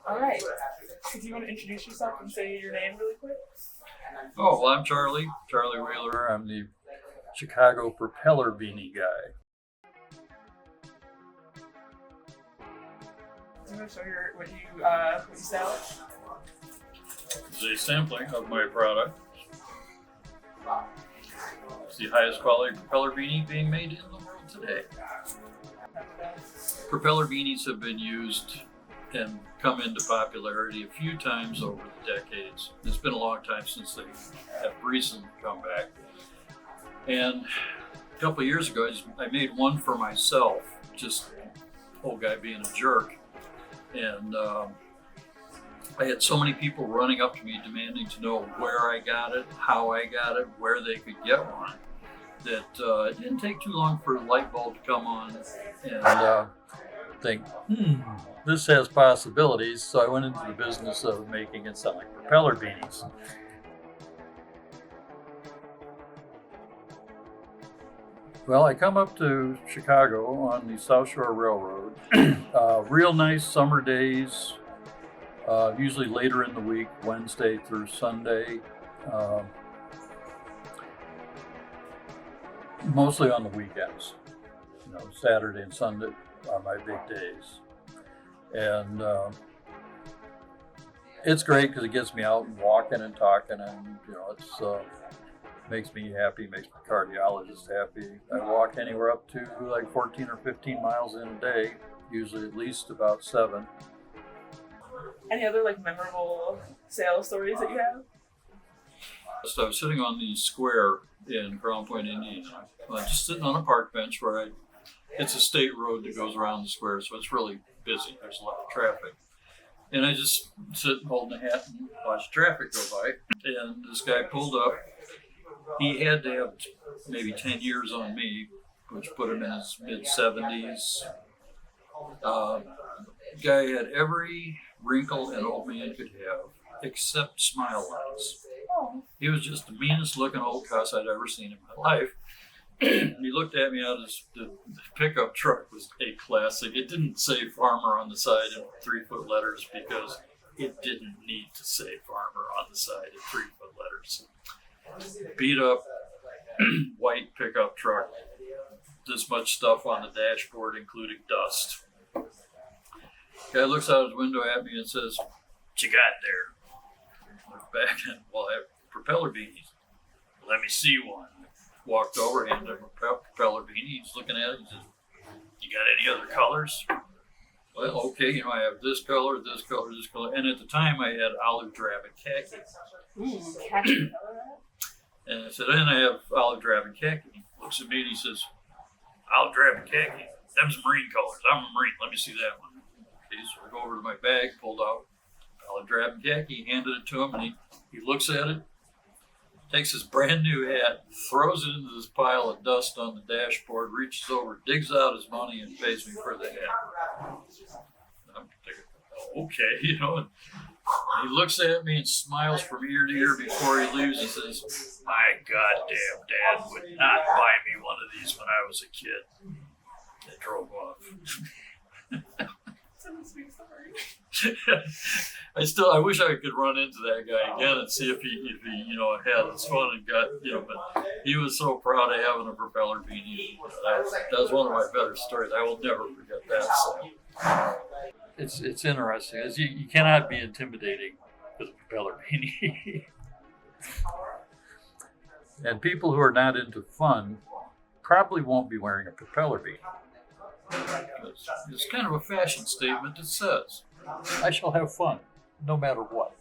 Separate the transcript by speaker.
Speaker 1: All right. So do you want to introduce yourself and say your name really quick?
Speaker 2: Oh, well, I'm Charlie Wheeler. I'm the Chicago propeller beanie guy.
Speaker 1: Do you want to show what you sell?
Speaker 2: This is a sampling of my product. It's the highest quality propeller beanie being made in the world today. Propeller beanies have been used and come into popularity a few times over the decades. It's been a long time since they have recently come back. And a couple of years ago, I made one for myself, just old guy being a jerk. And I had so many people running up to me demanding to know where I got it, how I got it, where they could get one, that it didn't take too long for a light bulb to come on and think, this has possibilities. So I went into the business of making and selling propeller beanies. Well, I come up to Chicago on the South Shore Railroad. Real nice summer days, usually later in the week, Wednesday through Sunday. Mostly on the weekends. Saturday and Sunday are my big days. And it's great because it gets me out and walking and talking, and it's makes me happy, makes my cardiologist happy. I walk anywhere up to like 14 or 15 miles in a day, usually at least about 7.
Speaker 1: Any other memorable sales stories that you have?
Speaker 2: So I was sitting on the square in Crown Point, Indiana, just sitting on a park bench where it's a state road that goes around the square, so it's really busy. There's a lot of traffic. And I just sit holding a hat and watch traffic go by. And this guy pulled up. He had to have maybe 10 years on me, which put him in his mid-70s. Guy had every wrinkle an old man could have, except smile lines. He was just the meanest looking old cuss I'd ever seen in my life. He looked at me out of the pickup truck. Was a classic. It didn't say farmer on the side in 3-foot letters because it didn't need to say farmer on the side in 3-foot letters. Beat up white pickup truck. This much stuff on the dashboard, including dust. Guy looks out his window at me and says, "What you got there?" I look back and, "Well, I have propeller beanies." "Let me see one." Walked over, handed him a propeller beanie. He's looking at it. He says, "You got any other colors?" "Well, okay, I have this color, this color, this color." And at the time, I had olive drab and khaki.
Speaker 1: Khaki color?
Speaker 2: And I said, "And I have olive drab and khaki." He looks at me and he says, "Olive drab and khaki? Them's marine colors. I'm a marine. Let me see that one." Okay, so I go over to my bag, pulled out olive drab and khaki, handed it to him, and he looks at it, takes his brand new hat, throws it into this pile of dust on the dashboard, reaches over, digs out his money, and pays me for the hat. I'm thinking, okay, and he looks at me and smiles from ear to ear before he leaves and says, "My goddamn dad would not buy me one of these when I was a kid." And drove off. I wish I could run into that guy again and see if he had his fun and got, but he was so proud of having a propeller beanie. That was one of my better stories. I will never forget that. So it's interesting. You cannot be intimidating with a propeller beanie. And people who are not into fun probably won't be wearing a propeller beanie. It's kind of a fashion statement that says, "I shall have fun, no matter what."